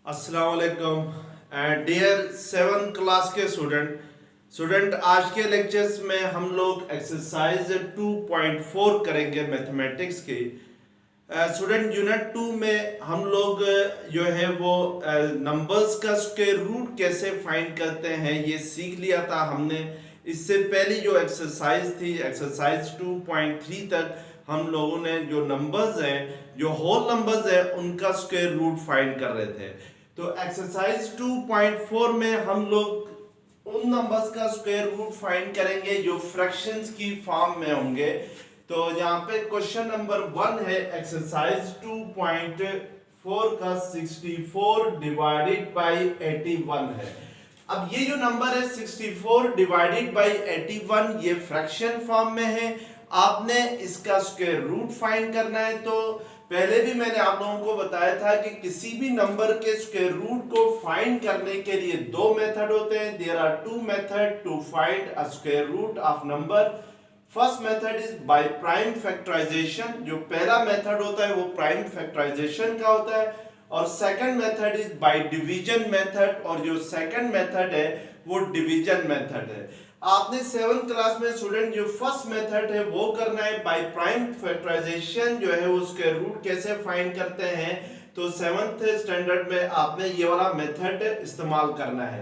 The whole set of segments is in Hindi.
अस्सलाम वालेकुम डियर 7th क्लास के स्टूडेंट आज के लेक्चर्स में हम लोग एक्सरसाइज 2.4 करेंगे मैथमेटिक्स की। स्टूडेंट यूनिट 2 में हम लोग जो है वो नंबर्स का स्क्वायर रूट कैसे फाइंड करते हैं ये सीख लिया था हमने। इससे पहली जो एक्सरसाइज थी एक्सरसाइज 2.3 तक हम लोगों ने जो नंबर्स हैं जो होल नंबर्स हैं उनका स्क्वायर रूट फाइंड कर रहे थे। तो एक्सरसाइज 2.4 में हम लोग उन नंबर्स का स्क्वायर रूट फाइंड करेंगे जो फ्रैक्शंस की फॉर्म में होंगे। तो यहाँ पे क्वेश्चन नंबर 1 है एक्सरसाइज 2.4 का 64 डिवाइडेड बाई 81 है। अब ये जो नंबर है 64 डिवाइडेड बाई 81 ये फ्रैक्शन फॉर्म में है। आपने इसका स्क्वायर रूट फाइंड करना है। तो पहले भी मैंने आप लोगों को बताया था कि किसी भी नंबर के स्क्वायर रूट को फाइंड करने के लिए दो मेथड होते हैं। There are two method to find a square root of number. First method is by prime factorisation. जो पहला मेथड होता है वो प्राइम फैक्टराइजेशन का होता है। और second method is bye division method. और जो सेकंड मेथड है वो डिवीजन मेथड है। आपने 7th क्लास में स्टूडेंट जो फर्स्ट मेथड है वो करना है बाय प्राइम फैक्टराइजेशन जो है उसके रूट कैसे फाइंड करते हैं। तो 7th स्टैंडर्ड में आपने ये वाला मेथड इस्तेमाल करना है।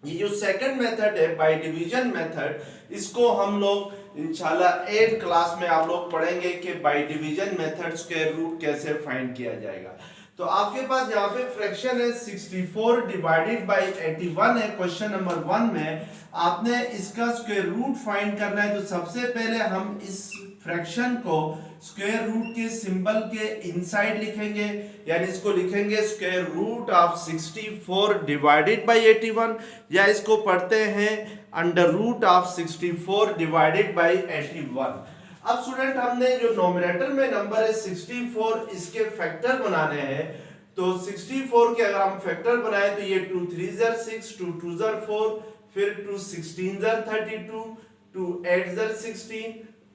ये जो सेकंड मेथड है बाय डिवीजन मेथड इसको हम लोग इंशाल्लाह 8th क्लास में आप लोग पढ़ेंगे कि by division method square root कैसे फाइंड किया जाएगा। तो आपके पास यहाँ पे फ्रैक्शन है 64 डिवाइडेड बाई 81 है। क्वेश्चन नंबर 1 में आपने इसका स्क्वायर रूट फाइंड करना है। तो सबसे पहले हम इस फ्रैक्शन को स्क्वायर रूट के सिंबल के इनसाइड लिखेंगे, यानी इसको लिखेंगे square root of 64 divided by 81, या इसको पढ़ते हैं under root of 64 divided by 81। अब स्टूडेंट हमने जो नोमिनेटर में नंबर है 64 इसके फैक्टर बनाने हैं। तो 64 के अगर हम फैक्टर बनाए तो ये 2 3 ज़र 6, 2 2 ज़र 4, फिर 2 16 ज़र 32, 2 8 ज़र 16,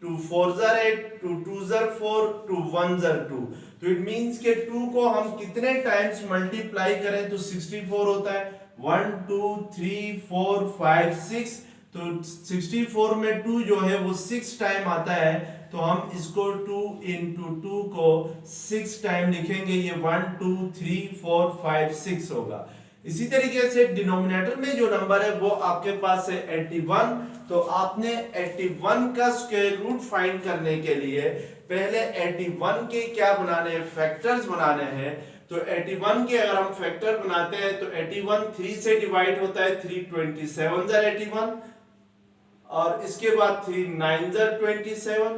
2 4 ज़र 8, 2 2 ज़र 4, 2 1 ज़र 2। तो इट मींस के 2 को हम कितने टाइम्स मल्टीप्लाई करें तो 64 होता है। 1 2 3 4 5 6। तो 64 में 2 जो है वो 6 टाइम आता है। तो हम इसको 2 into 2 को 6 टाइम लिखेंगे। ये 1 2 3 4 5 6 होगा। इसी तरीके से डिनोमिनेटर में जो नंबर है वो आपके पास है 81। तो आपने 81 का स्क्वायर रूट फाइंड करने के लिए पहले 81 के क्या बनाने हैं, फैक्टर्स बनाने हैं। तो 81 के अगर हम फैक्टर बनाते हैं तो 81 3 से डिवाइड होता है। 3 27 ज़र 81, और इसके बाद 3 9 ज़र 27,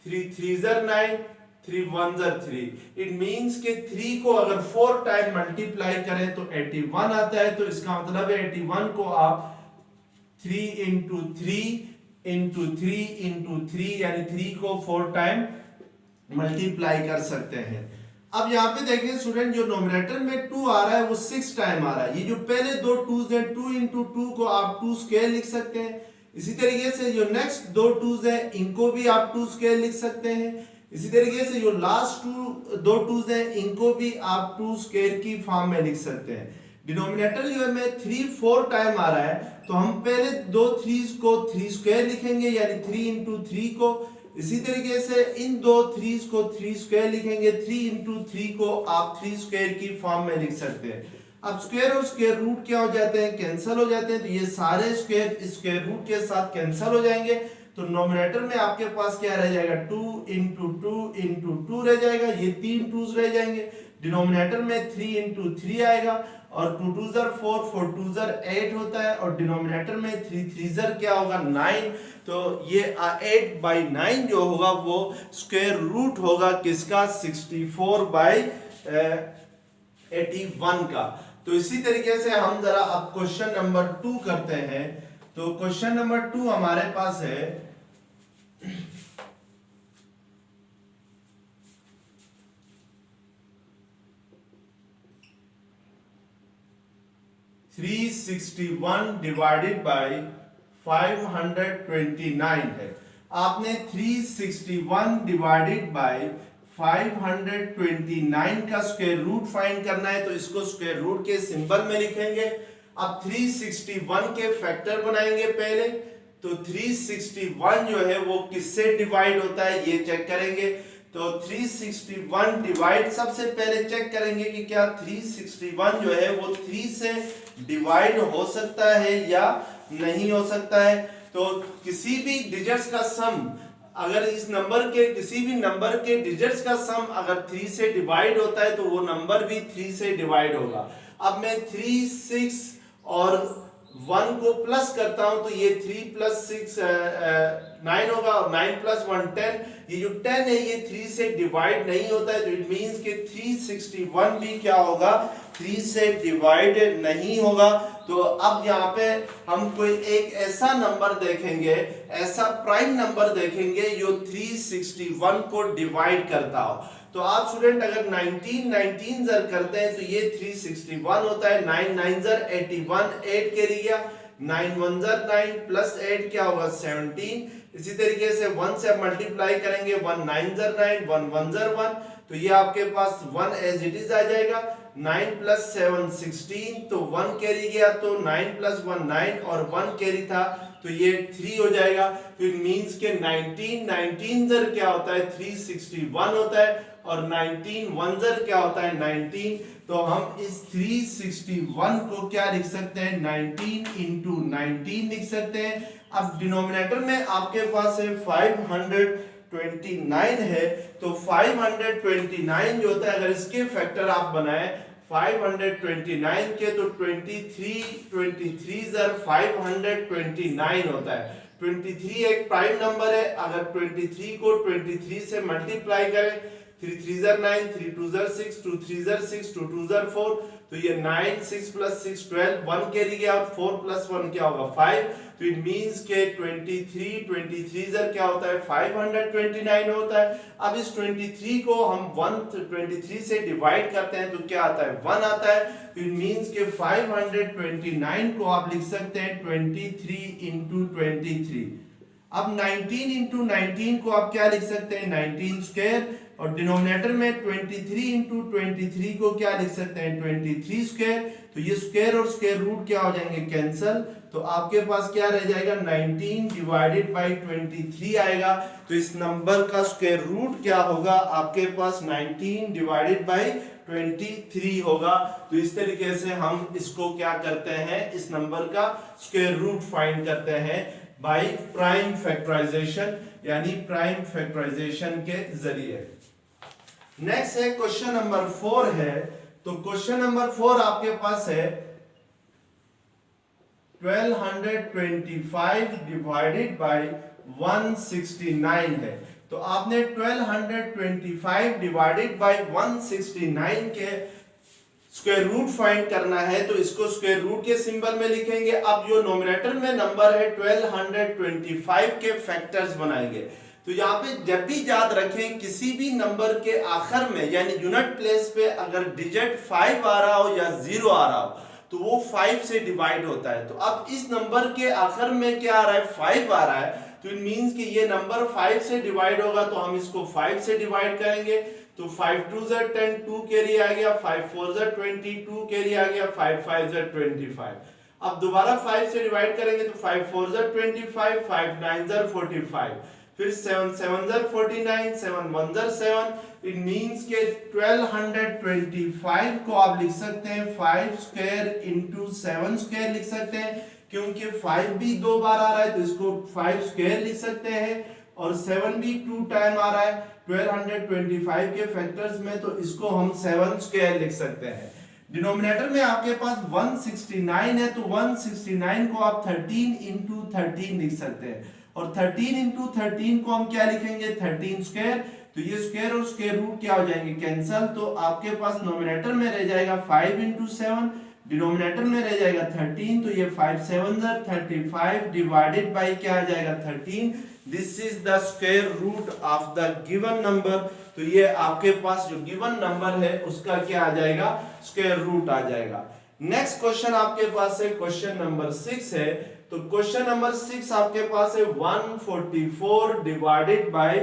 3 3 ज़र 9, 3 1 ज़र 3। इट मींस के 3 को अगर 4 टाइम मल्टीप्लाई करें तो 81 आता है। तो इसका मतलब है 81 को आप 3 into 3 into 3 into 3 यानी 3 को 4 टाइम मल्टीप्लाई कर सकते हैं। अब यहाँ पे देखिए स्टूडेंट जो नोमिनेटर में 2 आ रहा है वो 6 टाइम आ रहा है। ये जो पहले दो 2's हैं 2 into 2 को आप 2 स्क्वायर लिख सकते हैं। इसी तरीके से जो नेक्स्ट दो 2's हैं इनको भी आप 2 स्क्वायर लिख सकते हैं। इसी तरीके से जो लास्ट दो 2's हैं इनको भी आप 2 स्क्वायर की फॉर्म में लिख सकते हैं। डिनोमिनेटर जो है में 3 4 टाइम आ रहा है तो हम पहले दो 3's को 3 स्क्वायर लिखेंगे, यानी 3 into 3 को। इसी तरीके से इन दो 3's को 3 स्क्वायर लिखेंगे। 3 into 3 को आप 3 स्क्वायर की फॉर्म में लिख सकते हैं। अब स्क्वायर और स्क्वायर रूट क्या हो जाते हैं, कैंसिल हो जाते हैं। तो ये सारे स्क्वायर स्क्वायर रूट के साथ कैंसिल हो जाएंगे। तो नोमिनेटर में आपके पास क्या रह जाएगा, 2 into 2 into 2 रह जाएगा। ये 3 2's रह जाएंगे। डिनोमिनेटर में 3 into 3 आएगा, और 2 2 ज़र 4, 4 2 ज़र 8 होता है। और डिनोमिनेटर में 3 3 ज़र क्या होगा 9। तो ये 8 by 9 जो होगा वो स्क्वायर रूट होगा किसका, 64 by 81 का। तो इसी तरीके से हम जरा अब क्वेश्चन नंबर 2 करते हैं। तो क्वेश्चन नंबर 2 हमारे पास है 361 डिवाइडेड बाई 529 है। आपने 361 डिवाइडेड बाई 529 का स्क्वायर रूट फाइंड करना है, तो इसको स्क्वायर रूट के सिंबल में लिखेंगे। अब 361 के फैक्टर बनाएंगे पहले, तो 361 जो है वो किससे डिवाइड होता है ये चेक करेंगे। तो 361 डिवाइड सबसे पहले चेक करेंगे कि क्या 361 जो है वो 3 से डिवाइड हो सकता है या नहीं हो सकता है। तो किसी भी डिजिट्स का सम, अगर इस नंबर के किसी भी नंबर के डिजिट्स का सम अगर 3 से डिवाइड होता है तो वो नंबर भी 3 से डिवाइड होगा। अब मैं 3, 6 और 1 को प्लस करता हूं तो ये 3 + 6 9 होगा और 9 + 1 10। ये जो 10 है ये 3 से डिवाइड नहीं होता है, तो इट मींस कि 361 भी क्या होगा, 3 से डिवाइड नहीं होगा। तो अब यहाँ पे हम कोई एक ऐसा नंबर देखेंगे, ऐसा प्राइम नंबर देखेंगे जो 361 को डिवाइड करता हो। तो आप स्टूडेंट अगर 19 जर करते हैं तो ये 361 होता है। 9 9 जर 81, 8 कैरी गया, 9 1 जर 9 प्लस 8 क्या होगा 17। इसी तरीके से 1 से मल्टीप्लाई करेंगे, 1 9 जर 9, 1 1 जर 1, तो ये आपके पास 1 एज इट इज आ जाएगा। 9 + 7 16, तो 1 कैरी गया, तो 9 + 1 9 और 1 कैरी था तो ये 3 हो जाएगा। तो इट मींस के 19 जर क्या होता है 361 होता है और 19 1 जर क्या होता है 19। तो हम इस 361 को क्या लिख सकते हैं, 19 × 19 लिख सकते हैं। अब डिनोमिनेटर में आपके पास है 529 है, तो 529 जो होता है अगर इसके फैक्टर आप बनाए 529 के, तो 23 जर 529 होता है। 23 एक प्राइम नंबर है, अगर 23 को 23 से मल्टीप्लाई करें, 3 3 जर 9, 3 2 जर 6, 2 3 जर 6, 2 2 जर 4, तो ये 9 6 + 6 12, 1 कैरी गया और 4 + 1 क्या होगा 5। तो इट मींस के 23 जर क्या होता है 529 होता है। अब इस 23 को हम 123 से डिवाइड करते हैं तो क्या आता है 1 आता है। तो इट मींस के 529 को आप लिख सकते हैं 23 × 23। अब 19 × 19 को आप क्या लिख सकते हैं 19 स्क्वायर, और डिनोमिनेटर में 23 × 23 को क्या लिख सकते हैं 23 स्क्वायर। तो ये स्क्वायर और स्क्वायर रूट क्या हो जाएंगे कैंसल, तो आपके पास क्या रह जाएगा 19 डिवाइडेड बाय 23 आएगा। तो इस नंबर का स्क्वायर रूट क्या होगा आपके पास 19 डिवाइडेड बाय 23 होगा। तो इस तरीके से हम इसको क्या करते हैं, इस नंबर का स्क्वायर रूट फाइंड करते हैं बाय प्राइम फैक्टराइजेशन, यानी प्राइम फैक्टराइजेशन के जरिए। नेक्स्ट है क्वेश्चन नंबर 4 है। तो क्वेश्चन नंबर 4 आपके पास है 1225 डिवाइडेड बाय 169 है। तो आपने 1225 डिवाइडेड बाय 169 के स्क्वायर रूट फाइंड करना है, तो इसको स्क्वायर रूट के सिंबल में लिखेंगे। अब जो नोमिनेटर में नंबर है 1225 के फैक्टर्स बनाएंगे। तो यहाँ पे जब भी याद रखें किसी भी नंबर के आखिर में यानी यूनिट प्लेस पे अगर डिजिट 5 आ रहा हो या 0 आ रहा हो तो वो 5 से डिवाइड होता है। तो अब इस नंबर के आखिर में क्या आ रहा है 5 आ रहा है, तो इट मींस कि ये नंबर 5 से डिवाइड होगा, तो हम इसको 5 से डिवाइड करेंगे। तो 5 2 ज़ 10, 2 कैरी आ गया, 5 4 ज़ 20, 2 कैरी आ गया, 5 5 ज़ 25। अब दोबारा 5 से डिवाइड करेंगे तो 5 4 ज़ 25, 5 9 ज़ 45, फिर 7 7 ज़ 49, 7 1 ज़ 7। इट मींस के 1225 को आप लिख सकते हैं 5 स्क्वायर इंटू 7 स्क्वायर लिख सकते हैं, क्योंकि 5 भी 2 बार आ रहा है तो इसको 5 स्क्वायर लिख सकते हैं, और 7 भी 2 टाइम आ रहा है 1225 के फैक्टर्स में, तो इसको हम 7 स्क्वायर लिख सकते हैं। डिनोमिनेटर में आपके पास 169 है, तो 169 को आप 13 इंटू 13 लिख सकते हैं, और 13 इंटू 13 को हम क्या लिखेंगे 13 स्क्वायर। तो ये स्क्वायर और स्क्वायर रूट क्या हो जाएंगे कैंसल, तो आपके पास नोमिनेटर में रह जाएगा 5 इंटू 7, डिनोमिनेटर में रह जाएगा 13, तो ये 5 7 ज़ 35 डिवाइडेड बाय क्या आ जाएगा 13। This is the square root of the given number. तो ये आपके पास जो गिवन नंबर है उसका क्या आ जाएगा स्क्वायर रूट आ जाएगा। नेक्स्ट क्वेश्चन आपके पास है क्वेश्चन नंबर 6 है। तो क्वेश्चन नंबर 6 आपके पास है 144 डिवाइडेड बाय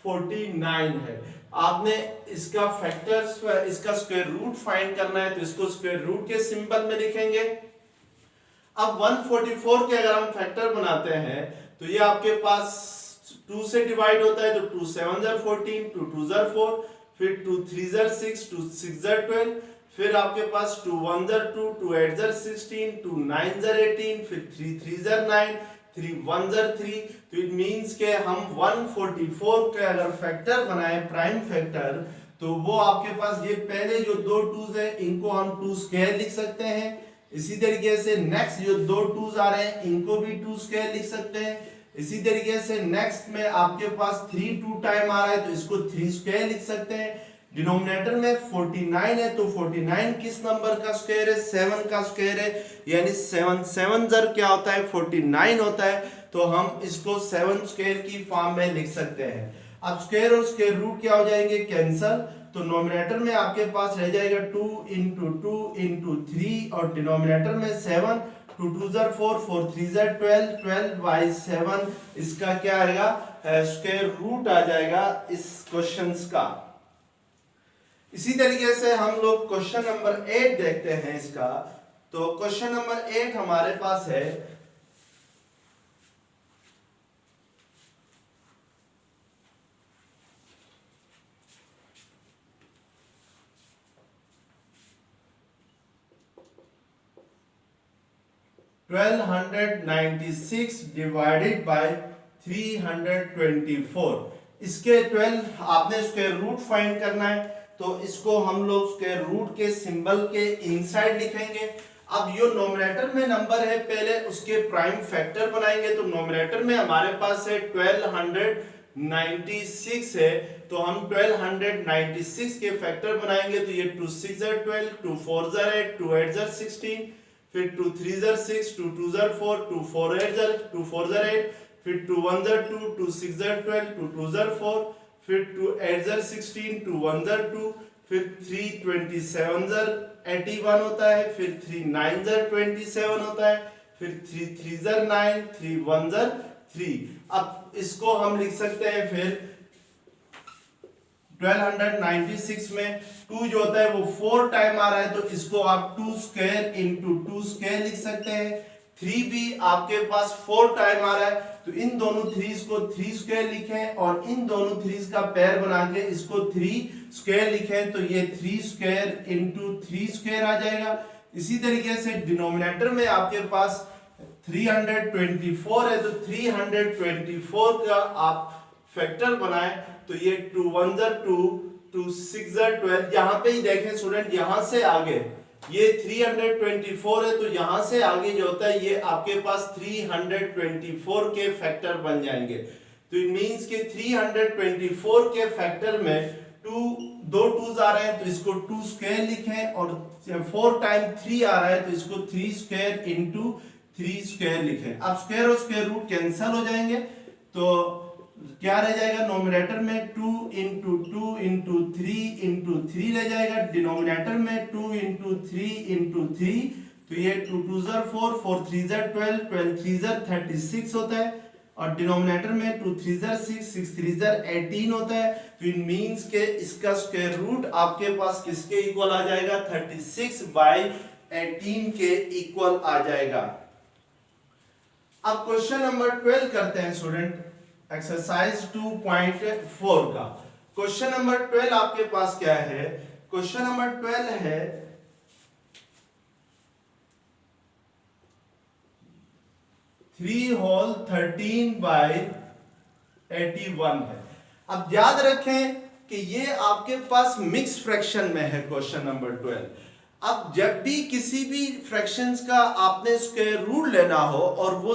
49 है। आपने इसका फैक्टर्स, इसका स्क्वायर रूट फाइंड करना है तो इसको स्क्वायर रूट के सिंबल में लिखेंगे। अब 144 के अगर हम फैक्टर बनाते हैं तो ये आपके पास 2 से डिवाइड होता है, तो 2 7 जार 14, 2 2 जार 4, फिर 2 3 जार 6, 2 6 जार 12, फिर आपके पास 2 1 जार 2, 2 8 जार 16, 2 9 जार 18, फिर 3 3 जार 9, 3 1 जार 3। तो इट मींस के हम 144 के अगर फैक्टर बनाए प्राइम फैक्टर, तो वो आपके पास ये पहले जो दो 2s है इनको हम 2 स्क्वायर लिख सकते हैं। इसी तरीके से नेक्स्ट जो दो 2s आ रहे हैं इनको भी 2 स्क्वायर लिख सकते हैं। इसी तरीके से नेक्स्ट में आपके पास 3 2 टाइम आ रहा है तो इसको 3 स्क्वायर लिख सकते हैं। डिनोमिनेटर में 49 है तो 49 किस नंबर का स्क्वायर है? 7 का स्क्वायर है, यानी 7 7 जर क्या होता है? 49 होता है। तो हम इसको 7 स्क्वायर की फॉर्म में लिख सकते हैं। अब स्क्वायर और स्क्वायर रूट क्या हो जाएंगे? कैंसल। तो नोमिनेटर में आपके पास रह जाएगा 2 इंटू 2 इंटू 3 और डिनोमिनेटर में 7, 2 2 जार 4, 4 3 जार 12, 12 बाई 7 इसका क्या आएगा? स्क्वायर रूट आ जाएगा इस क्वेश्चन का। इसी तरीके से हम लोग क्वेश्चन नंबर 8 देखते हैं इसका। तो क्वेश्चन नंबर 8 हमारे पास है 1296 डिवाइडेड बाय 324। इसके 12 आपने स्क्वायर रूट फाइंड करना है तो इसको हम लोग स्क्वायर रूट के सिंबल के इनसाइड लिखेंगे। अब यो नोमिनेटर में नंबर है, पहले उसके प्राइम फैक्टर बनाएंगे। तो नोमिनेटर में हमारे पास है 1296 है, तो हम 1296 के फैक्टर बनाएंगे। तो ये 2 6 जार 12, 2 4 जार 8, 2 8 जार 16, फिर 2 3 जार 6, 2 2 जार 4, 2 4 जार 8, फिर 2 1 जार 2, 2 6 जार 12, 2 2 जार 4, फिर 2 8 जार 16, 2 1 जार 2, फिर 3 27 जार 81 होता है, फिर 3 9 जार 27 होता है, फिर 3 3 जार 9, 3 1 जार 3। अब इसको हम लिख सकते हैं फिर 1296 में 2 जो होता है वो 4 टाइम आ रहा है, तो इसको आप 2 स्क्वायर इंटू 2 स्क्वायर लिख सकते हैं। 3 भी आपके पास 4 टाइम आ रहा है, तो इन दोनों 3s को 3 स्क्वायर लिखें और इन दोनों 3s का पेयर बना के इसको 3 स्क्वायर लिखें। तो ये 3 स्क्वायर इंटू 3 स्क्वायर आ जाएगा। इसी तरीके से डिनोमिनेटर में आपके पास 324 है, तो 324 का आप फैक्टर बनाएं। तो ये 2 1 जार 2, 2 6 जार 12, यहाँ पे ही देखें स्टूडेंट, यहाँ से आगे ये 324 है, तो यहां से आगे जो होता है ये आपके पास 324 के फैक्टर बन जाएंगे। तो इट मींस के 324 के फैक्टर में दो 2s आ रहे हैं तो इसको 2 स्क्वायर लिखें, और 4 टाइम 3 आ रहा है तो इसको 3 स्क्वायर इंटू 3 स्क्वायर लिखें। अब स्क्वायर और स्क्वायर रूट कैंसिल हो जाएंगे, तो क्या रह जाएगा? नोमिनेटर में 2 इंटू 2 इंटू 3 इंटू 3 रह जाएगा। डिनोमिनेटर में 2 इंटू 3 इंटू 3, तो ये 2 2 जार 4, 4 3 जार 12, 12 3 जार 36 होता है, और डिनोमिनेटर में 2 3 जार 6, 6 3 जार 18 होता है। तो इट मींस के इसका स्क्वायर रूट आपके पास किसके इक्वल आ जाएगा? 36/18 के इक्वल आ जाएगा। अब क्वेश्चन नंबर 12 करते हैं स्टूडेंट, एक्सरसाइज 2.4 का। क्वेश्चन नंबर 12 आपके पास क्या है? क्वेश्चन नंबर 12 है 3 होल 13/81 है। अब याद रखें कि ये आपके पास मिक्स फ्रैक्शन में है क्वेश्चन नंबर 12। अब जब भी किसी भी फ्रैक्शंस का आपने स्क्वायर रूट लेना हो और वो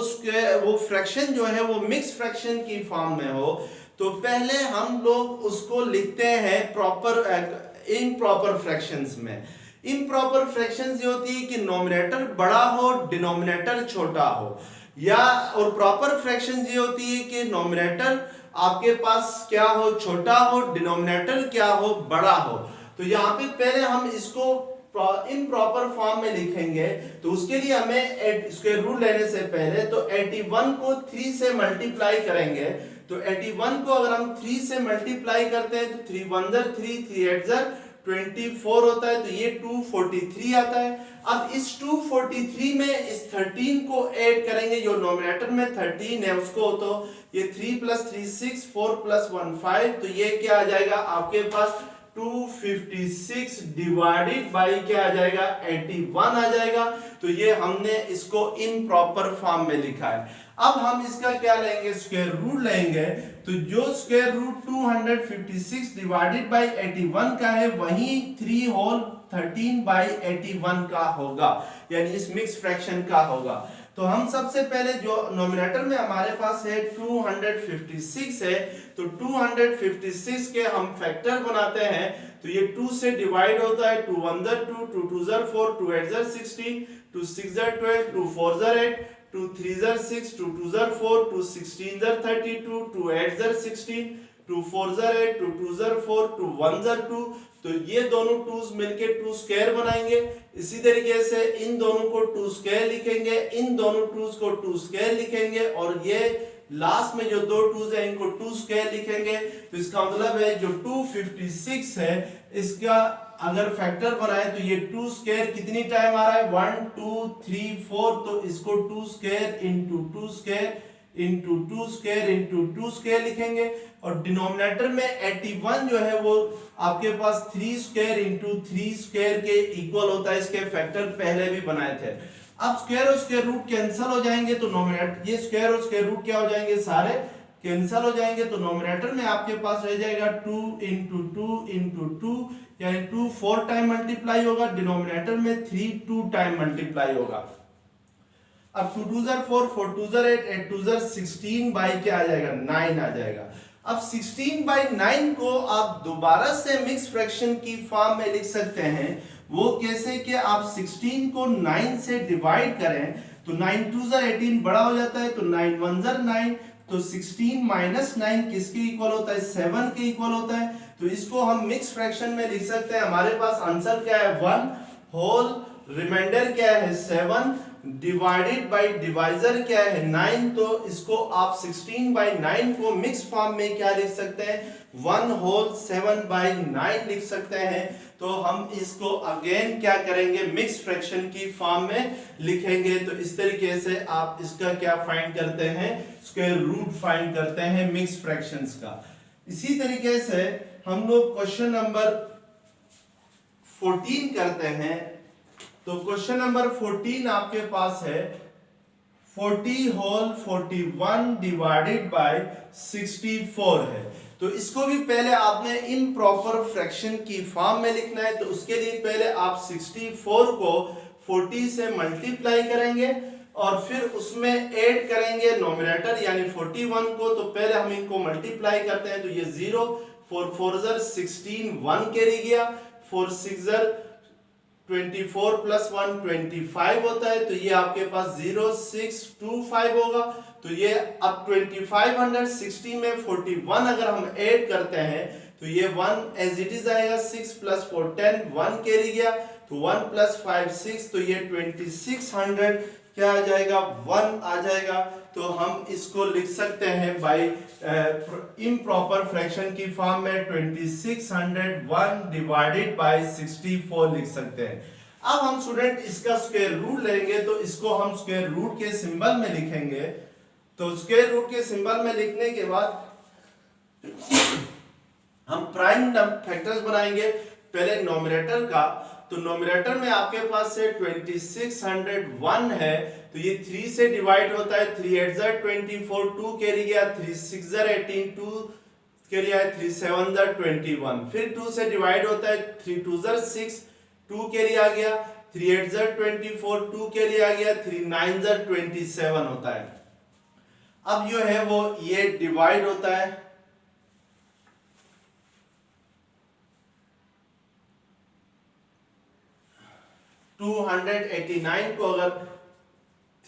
फ्रैक्शन जो है वो मिक्स फ्रैक्शन की फॉर्म में हो, तो पहले हम लोग उसको लिखते हैं इम्प्रॉपर फ्रैक्शंस में। इम्प्रॉपर फ्रैक्शंस ये होती है कि नोमिनेटर बड़ा हो डिनोमिनेटर छोटा हो, या और प्रॉपर फ्रैक्शंस ये होती है कि नोमिनेटर आपके पास क्या हो? छोटा हो, डिनोमिनेटर क्या हो? बड़ा हो। तो यहाँ पे पहले हम इसको इम्प्रॉपर फॉर्म में लिखेंगे, तो उसके लिए हमें स्क्वायर रूट लेने से पहले तो 81 को 3 से मल्टीप्लाई करेंगे, तो 81 को अगर हम 3 से मल्टीप्लाई करते हैं तो 3 1 जर 3 3 8 जर 24 होता है, तो ये 243 आता है। अब इस 243 में इस 13 को ऐड करेंगे, जो नोमिनेटर में 13 है उसको, तो ये 3 + 3 6 4 + 1 5, तो ये क्या आ जाएगा आपके पास 256 डिवाइडेड बाई क्या आ जाएगा 81 आ जाएगा। तो ये हमने इसको इम्प्रॉपर फॉर्म में लिखा है। अब हम इसका क्या लेंगे, स्क्वायर रूट लेंगे। तो जो स्क्वायर रूट 256 डिवाइडेड बाई 81 का है वही 3 होल 13 बाई 81 का होगा, यानी इस मिक्स फ्रैक्शन का होगा। तो हम सबसे पहले जो नोमिनेटर में हमारे पास है 256 है, तो 256 के हम फैक्टर बनाते हैं। तो ये 2 से डिवाइड होता है, 2 1 जर 2 2 2 जर 4 2 8 जर 16 2 6 जर 12 2 4 जर 8 2 3 जर 6 2 2 जर 4 2 16 जर 32 2 8 जर 16 2 4 जर 8 2 2 जर 4 2 1 जर 2। तो ये दोनों 2's मिलके 2 स्क्वायर बनाएंगे। इसी तरीके से इन दोनों को 2 स्क्वायर लिखेंगे, इन दोनों 2's को 2 स्क्वायर लिखेंगे, और ये लास्ट में जो दो 2's है इनको 2 स्क्वायर लिखेंगे। तो इसका मतलब है जो 256 है इसका अगर फैक्टर बनाए तो ये 2 स्क्वायर कितनी टाइम आ रहा है 1 2 3 4, तो इसको 2 square into 2 square into 2 square into 2 square लिखेंगे। और डिनोमिनेटर में 81 जो है वो आपके पास 3 स्क्वायर इंटू 3 स्क्वायर के इक्वल होता है। इसके फैक्टर पहले भी बनाए थे। अब स्क्वायर और स्क्वायर रूट कैंसिल हो जाएंगे, तो नोमिनेटर ये स्क्वायर और स्क्वायर रूट क्या हो जाएंगे, सारे कैंसिल हो जाएंगे। तो नोमिनेटर में आपके पास रह जाएगा 2 इंटू 2 इंटू 2, यानी 2 4 टाइम मल्टीप्लाई होगा। डिनोमिनेटर में 3 2 टाइम मल्टीप्लाई होगा। अब 2 2 जर 4 4 2 जर 8 8 2 जर 16 बाई क्या आ जाएगा 9 आ जाएगा। अब 16 बाई 9 को आप दोबारा से मिक्स फ्रैक्शन की फॉर्म में लिख सकते हैं। वो कैसे कि आप 16 को 9 से डिवाइड करें तो 9 2 जर 18 बड़ा हो जाता है, तो 9 1 जर 9, तो 16 माइनस 9 किसके इक्वल होता है 7 के इक्वल होता है। तो इसको हम मिक्स फ्रैक्शन में लिख सकते हैं। हमारे पास आंसर क्या है 1 होल, रिमाइंडर क्या है 7, डिवाइडेड बाय डिवाइजर क्या है 9। तो इसको आप 16 बाई 9 को मिक्स फॉर्म में क्या लिख सकते हैं 1 होल 7 बाई 9 लिख सकते हैं। तो हम इसको अगेन क्या करेंगे मिक्स फ्रैक्शन की फॉर्म में लिखेंगे। तो इस तरीके से आप इसका क्या फाइंड करते हैं स्क्वायर रूट फाइंड करते हैं मिक्स फ्रैक्शंस का। इसी तरीके से हम लोग क्वेश्चन नंबर 14 करते हैं। तो क्वेश्चन नंबर 14 आपके पास है 40 होल 41 डिवाइडेड बाय 64 है। तो इसको भी पहले आपने इम्प्रॉपर फ्रैक्शन की फॉर्म में लिखना है। तो उसके लिए पहले आप 64 को 40 से मल्टीप्लाई करेंगे और फिर उसमें ऐड करेंगे नोमिनेटर यानी 41 को। तो पहले हम इनको मल्टीप्लाई करते हैं, तो ये 0 4 4 जर 16 1 कैरी गया, 4 6 जर 24 प्लस 1 25 होता है। तो ये आपके पास 0625 होगा। तो ये अब 2560 में 41 अगर हम ऐड करते हैं तो ये 1 एज इट इज आएगा, 6 प्लस 4 10 1 कैरी गया, तो 1 प्लस 5 6, तो ये 2600 क्या आ जाएगा 1 आ जाएगा। तो हम इसको लिख सकते हैं बाय इम्प्रॉपर फ्रैक्शन की फॉर्म में 2601 डिवाइडेड बाय 64 लिख सकते हैं। अब हम स्टूडेंट इसका स्क्वायर रूट लेंगे, तो इसको हम स्क्वायर रूट के सिंबल में लिखेंगे। तो स्क्वायर रूट के सिंबल में लिखने के बाद हम प्राइम फैक्टर्स बनाएंगे पहले नोमिनेटर का। तो नोमिनेटर में आपके पास से 2601 है, तो ये 3 से डिवाइड होता है, 3 8 जर 24 2 कैरी गया, 3 6 जर 18 2 कैरी आया, 3 7 जर 21, फिर 2 से डिवाइड होता है, 3 2 जर 6 2 कैरी आ गया, 3 8 जर 24 2 कैरी आ गया, 3 9 जर 27 होता है। अब जो है वो ये डिवाइड होता है, टू 289 को अगर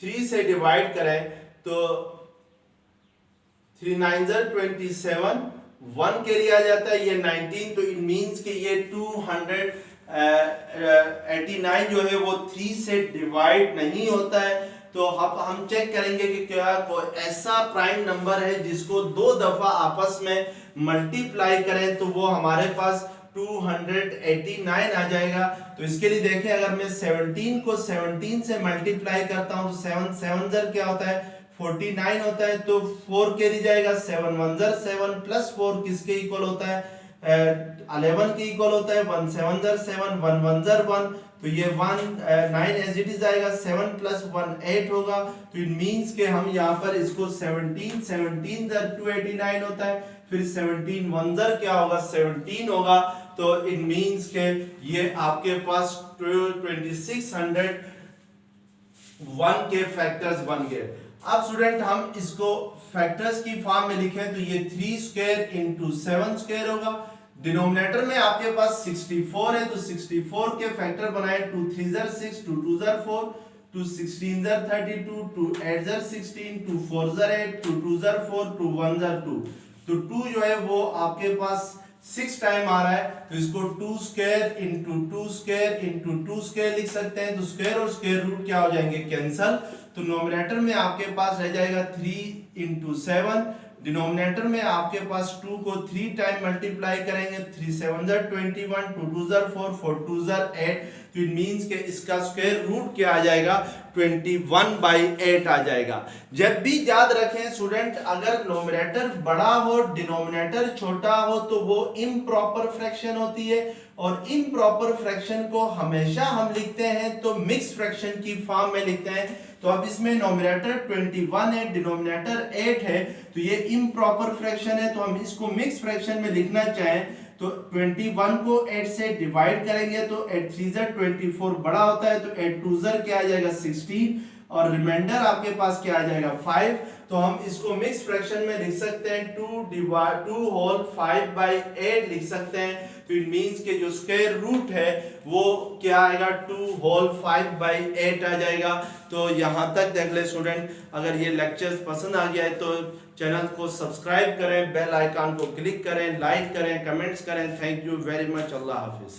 3 से डिवाइड करें तो 3 9 जर 27 1 कैरी आ जाता है, ये 19। तो इट मींस कि ये 289 जो है वो 3 से डिवाइड नहीं होता है। तो अब हम चेक करेंगे कि क्या कोई ऐसा प्राइम नंबर है जिसको दो दफा आपस में मल्टीप्लाई करें तो वो हमारे पास 289 आ जाएगा। तो इसके लिए देखें, अगर मैं 17 को 17 से मल्टीप्लाई करता हूं तो 7 7 जर क्या होता है 49 होता है, तो 4 कैरी जाएगा, 7 1 जर 7 प्लस 4 किसके इक्वल होता है 11 के इक्वल होता है, 1 7 जर 7 1 1 जर 1, तो ये 1 9 एज इट इज आएगा, 7 प्लस 1 8 होगा। तो इट मींस के हम यहाँ पर इसको 17 17 जर 289 होता है, फिर 17 1 जर क्या होगा 17 होगा, तो इट मींस के ये आपके पास 2601 के फैक्टर्स बन गए। अब स्टूडेंट हम इसको फैक्टर्स की फॉर्म में लिखें तो ये 3 स्क्वायर इंटू 7 स्क्वायर होगा। डिनोमिनेटर में आपके पास 64 है, तो 64 के फैक्टर बनाए, 2 3 जर 6 2 2 जर 4 2 16 जर 32 2 8 जर 16 2 4 जर 8 2 2 जर 4 2 1 जर 2, तो 2 जो है वो आपके पास 6 टाइम आ रहा है, तो इसको 2 square into 2 square into 2 square लिख सकते हैं। तो स्क्वायर और स्क्वायर रूट क्या हो जाएंगे कैंसल, तो नोमिनेटर में आपके पास रह जाएगा 3 इंटू 7, डिनोमिनेटर में आपके पास 2 को 3 टाइम मल्टीप्लाई करेंगे, 3 7 जर 21 2 2 जर 4 4 2 जर 8, तो इट मींस के इसका स्क्वायर रूट क्या आ जाएगा 21/8 आ जाएगा। जब भी याद रखें स्टूडेंट, अगर नोमिनेटर बड़ा हो डिनोमिनेटर छोटा हो तो वो इम्प्रॉपर फ्रैक्शन होती है, और इम्प्रॉपर फ्रैक्शन को हमेशा हम लिखते हैं तो मिक्स फ्रैक्शन की फॉर्म में लिखते हैं। तो अब इसमें नोमिनेटर 21 है डिनोमिनेटर 8 है, तो ये इम्प्रॉपर फ्रैक्शन है, तो हम इसको मिक्स फ्रैक्शन में लिखना चाहें तो 21 को 8 से डिवाइड करेंगे तो 8 3 जर 24 बड़ा होता है, तो 8 2 जर क्या आ जाएगा 16, और रिमाइंडर आपके पास क्या आ जाएगा 5। तो हम इसको मिक्स फ्रैक्शन में लिख सकते हैं 2 होल 5/8 लिख सकते हैं। तो इट मींस के जो स्क्वायर रूट है वो क्या आएगा 2 होल 5/8 आ जाएगा। तो यहाँ तक देख ले स्टूडेंट, अगर ये लेक्चर्स पसंद आ गया है तो चैनल को सब्सक्राइब करें, बेल आइकन को क्लिक करें, लाइक करें, कमेंट्स करें। Thank you very much, Allah Hafiz.